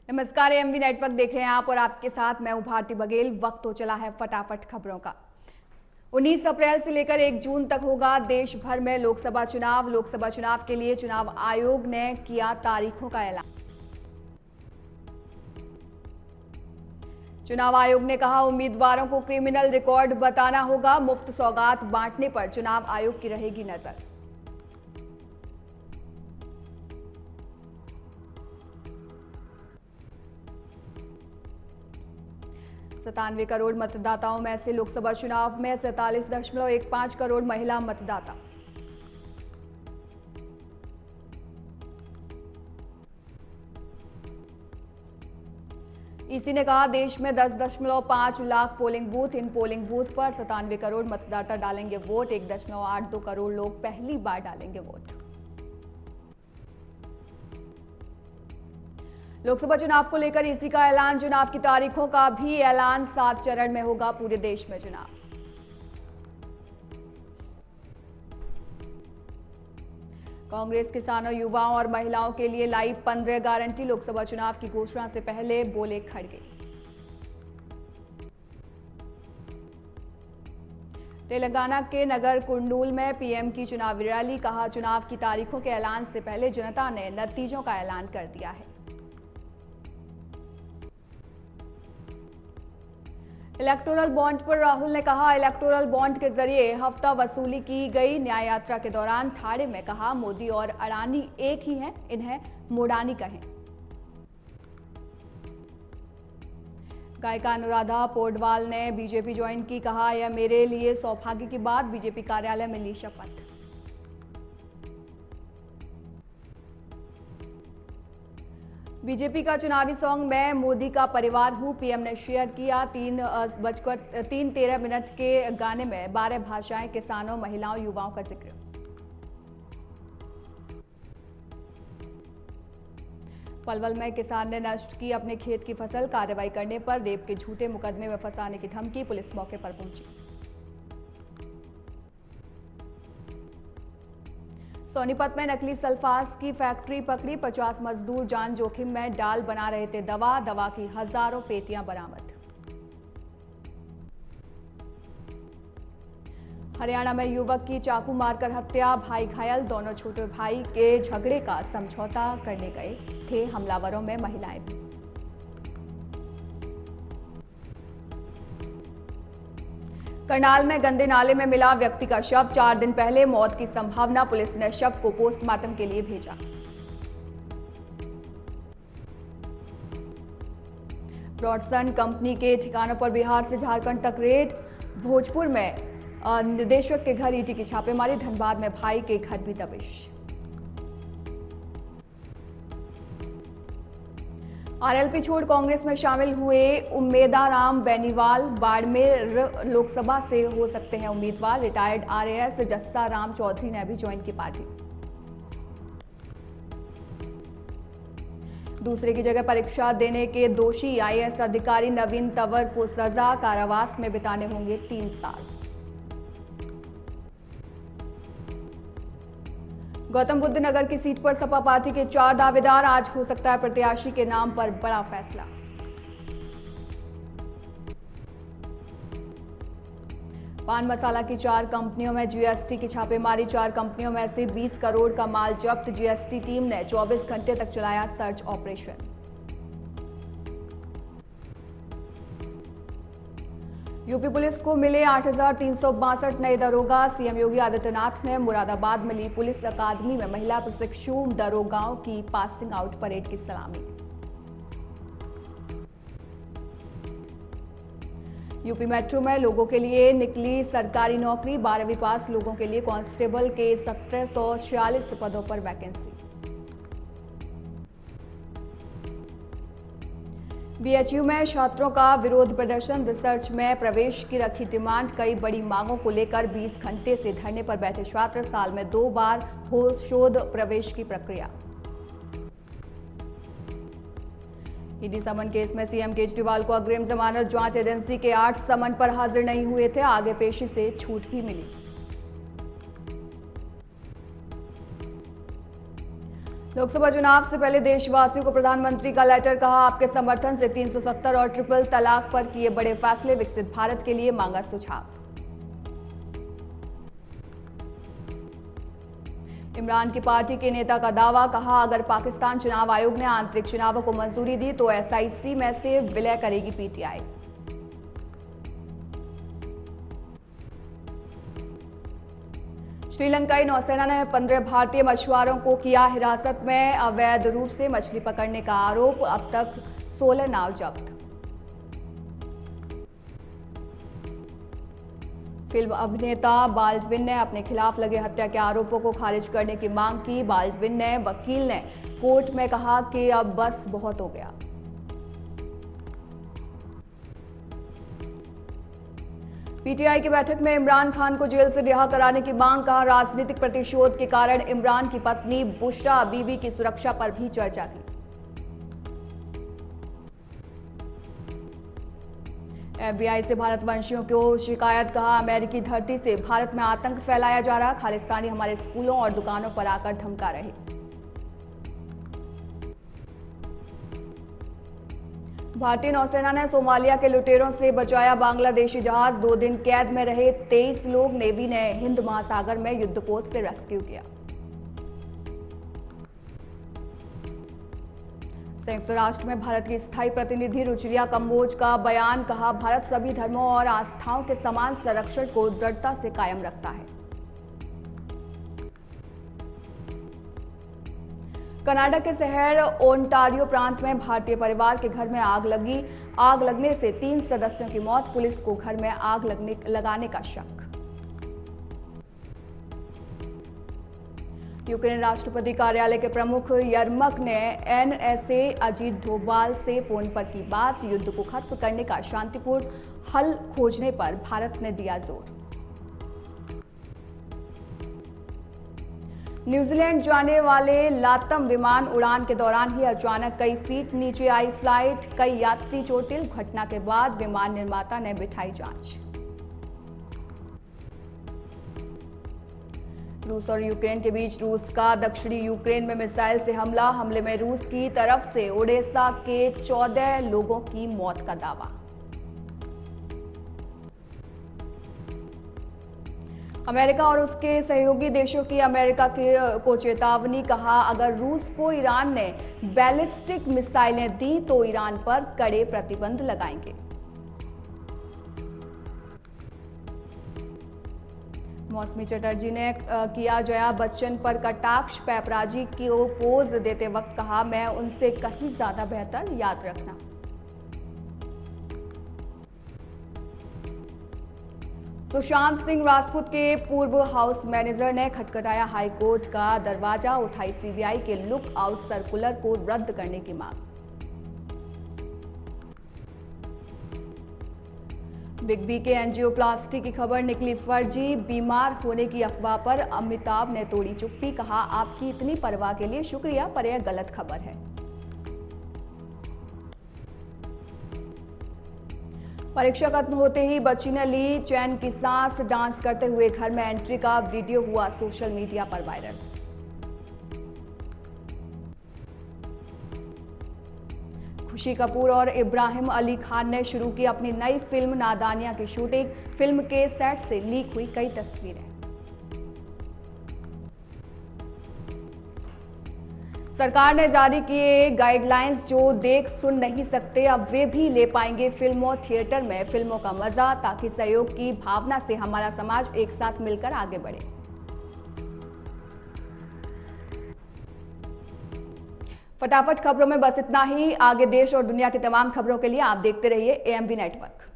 नमस्कार, MV network देख रहे हैं आप और आपके साथ मैं हूं भारती बघेल। वक्त हो चला है फटाफट खबरों का। 19 अप्रैल से लेकर 1 जून तक होगा देश भर में लोकसभा चुनाव। लोकसभा चुनाव के लिए चुनाव आयोग ने किया तारीखों का ऐलान। चुनाव आयोग ने कहा, उम्मीदवारों को क्रिमिनल रिकॉर्ड बताना होगा। मुफ्त सौगात बांटने पर चुनाव आयोग की रहेगी नजर। सतानवे करोड़ मतदाताओं में से लोकसभा चुनाव में 47.15 करोड़ महिला मतदाता। ईसी ने कहा, देश में 10.5 लाख पोलिंग बूथ। इन पोलिंग बूथ पर 97 करोड़ मतदाता डालेंगे वोट। 1.82 करोड़ लोग पहली बार डालेंगे वोट। लोकसभा चुनाव को लेकर ईसी का ऐलान। चुनाव की तारीखों का भी ऐलान। 7 चरण में होगा पूरे देश में चुनाव। कांग्रेस किसानों, युवाओं और महिलाओं के लिए लाई 15 गारंटी। लोकसभा चुनाव की घोषणा से पहले बोले खड़गे। तेलंगाना के नगर कुंडूल में पीएम की चुनावी रैली। कहा, चुनाव की तारीखों के ऐलान से पहले जनता ने नतीजों का ऐलान कर दिया है। इलेक्टोरल बॉन्ड पर राहुल ने कहा, इलेक्टोरल बॉन्ड के जरिए हफ्ता वसूली की गई। न्याय यात्रा के दौरान ठाणे में कहा, मोदी और अडानी एक ही हैं, इन्हें मोडानी कहें। गायिका अनुराधा पौडवाल ने बीजेपी ज्वाइन की। कहा, यह मेरे लिए सौभाग्य की बात। बीजेपी कार्यालय में ली शपथ। बीजेपी का चुनावी सॉन्ग मैं मोदी का परिवार हूं, पीएम ने शेयर किया। 3:13 के गाने में 12 भाषाएं, किसानों, महिलाओं, युवाओं का जिक्र। पलवल में किसान ने नष्ट की अपने खेत की फसल। कार्रवाई करने पर रेप के झूठे मुकदमे में फंसाने की धमकी। पुलिस मौके पर पहुंची। सोनीपत में नकली सल्फास की फैक्ट्री पकड़ी। 50 मजदूर जान जोखिम में डाल बना रहे थे दवा की हजारों पेटियां बरामद। हरियाणा में युवक की चाकू मारकर हत्या, भाई घायल। दोनों छोटे भाई के झगड़े का समझौता करने गए थे हमलावरों में महिलाएं भी। करनाल में गंदे नाले में मिला व्यक्ति का शव। 4 दिन पहले मौत की संभावना। पुलिस ने शव को पोस्टमार्टम के लिए भेजा। ब्रॉडसन कंपनी के ठिकानों पर बिहार से झारखंड तक रेड। भोजपुर में निदेशक के घर ईडी की छापेमारी। धनबाद में भाई के घर भी दबिश। आरएलपी छोड़ कांग्रेस में शामिल हुए उम्मेदाराम बेनीवाल। बाड़मेर लोकसभा से हो सकते हैं उम्मीदवार। रिटायर्ड आरएएस जस्सा राम चौधरी ने भी ज्वाइन की पार्टी। दूसरे की जगह परीक्षा देने के दोषी आईएएस अधिकारी नवीन तंवर को सजा। कारावास में बिताने होंगे 3 साल। गौतम बुद्ध नगर की सीट पर सपा पार्टी के 4 दावेदार। आज हो सकता है प्रत्याशी के नाम पर बड़ा फैसला। पान मसाला की 4 कंपनियों में जीएसटी की छापेमारी। 4 कंपनियों में से 20 करोड़ का माल जब्त। जीएसटी टीम ने 24 घंटे तक चलाया सर्च ऑपरेशन। यूपी पुलिस को मिले 8,362 नए दरोगा। सीएम योगी आदित्यनाथ ने मुरादाबाद में ली पुलिस अकादमी में महिला प्रशिक्षु दरोगाओं की पासिंग आउट परेड की सलामी। यूपी मेट्रो में लोगों के लिए निकली सरकारी नौकरी। 12वीं पास लोगों के लिए कांस्टेबल के 1746 पदों पर वैकेंसी। बीएचयू में छात्रों का विरोध प्रदर्शन। रिसर्च में प्रवेश की रखी डिमांड। कई बड़ी मांगों को लेकर 20 घंटे से धरने पर बैठे छात्र। साल में 2 बार हो शोध प्रवेश की प्रक्रिया। ईडी समन केस में सीएम केजरीवाल को अग्रिम जमानत। जांच एजेंसी के 8 समन पर हाजिर नहीं हुए थे। आगे पेशी से छूट भी मिली। लोकसभा चुनाव से पहले देशवासियों को प्रधानमंत्री का लेटर, कहा आपके समर्थन से 370 और ट्रिपल तलाक पर किए बड़े फैसले, विकसित भारत के लिए मांगा सुझाव। इमरान की पार्टी के नेता का दावा, कहा अगर पाकिस्तान चुनाव आयोग ने आंतरिक चुनावों को मंजूरी दी तो SIC में से विलय करेगी PTI। श्रीलंकाई नौसेना ने 15 भारतीय मछुआरों को किया हिरासत में, अवैध रूप से मछली पकड़ने का आरोप, अब तक 16 नाव जब्त। फिल्म अभिनेता बाल्डविन ने अपने खिलाफ लगे हत्या के आरोपों को खारिज करने की मांग की। बाल्डविन ने वकील ने कोर्ट में कहा कि अब बस बहुत हो गया। PTI की बैठक में इमरान खान को जेल से रिहा कराने की मांग, कहा राजनीतिक प्रतिशोध के कारण इमरान की पत्नी बुशरा बीवी की सुरक्षा पर भी चर्चा की। FBI से भारतवंशियों को शिकायत, कहा अमेरिकी धरती से भारत में आतंक फैलाया जा रहा, खालिस्तानी हमारे स्कूलों और दुकानों पर आकर धमका रहे। भारतीय नौसेना ने सोमालिया के लुटेरों से बचाया बांग्लादेशी जहाज, 2 दिन कैद में रहे 23 लोग, नेवी ने हिंद महासागर में युद्धपोत से रेस्क्यू किया। संयुक्त राष्ट्र में भारत की स्थायी प्रतिनिधि रुचिरा कंबोज का बयान, कहा भारत सभी धर्मों और आस्थाओं के समान संरक्षण को दृढ़ता से कायम रखता है। कनाडा के शहर ओंटारियो प्रांत में भारतीय परिवार के घर में आग लगी, आग लगने से 3 सदस्यों की मौत, पुलिस को घर में आग लगाने का शक। यूक्रेन राष्ट्रपति कार्यालय के प्रमुख यरमक ने NSA अजीत डोभाल से फोन पर की बात, युद्ध को खत्म करने का शांतिपूर्ण हल खोजने पर भारत ने दिया जोर। न्यूजीलैंड जाने वाले लातम विमान उड़ान के दौरान ही अचानक कई फीट नीचे आई फ्लाइट, कई यात्री चोटिल, घटना के बाद विमान निर्माता ने बिठाई जांच। रूस और यूक्रेन के बीच रूस का दक्षिणी यूक्रेन में मिसाइल से हमला, हमले में रूस की तरफ से ओडेसा के 14 लोगों की मौत का दावा। अमेरिका और उसके सहयोगी देशों की अमेरिका को चेतावनी, कहा अगर रूस को ईरान ने बैलिस्टिक मिसाइलें दी तो ईरान पर कड़े प्रतिबंध लगाएंगे। मौसमी चटर्जी ने किया जया बच्चन पर कटाक्ष, पैपराजी को पोज देते वक्त कहा मैं उनसे कहीं ज्यादा बेहतर, याद रखना। सुशांत सिंह राजपूत के पूर्व हाउस मैनेजर ने खटखटाया हाईकोर्ट का दरवाजा, उठाई CBI के लुक आउट सर्कुलर को रद्द करने की मांग। बिग बी के एंजियोप्लास्टी की खबर निकली फर्जी, बीमार होने की अफवाह पर अमिताभ ने तोड़ी चुप्पी, कहा आपकी इतनी परवाह के लिए शुक्रिया पर यह गलत खबर है। परीक्षा खत्म होते ही बच्ची ने ली चैन की सांस, डांस करते हुए घर में एंट्री का वीडियो हुआ सोशल मीडिया पर वायरल। खुशी कपूर और इब्राहिम अली खान ने शुरू की अपनी नई फिल्म नादानिया की शूटिंग, फिल्म के सेट से लीक हुई कई तस्वीरें। सरकार ने जारी किए गाइडलाइंस, जो देख सुन नहीं सकते अब वे भी ले पाएंगे फिल्मों थिएटर में फिल्मों का मजा, ताकि सहयोग की भावना से हमारा समाज एक साथ मिलकर आगे बढ़े। फटाफट खबरों में बस इतना ही। आगे देश और दुनिया की तमाम खबरों के लिए आप देखते रहिए AMV नेटवर्क।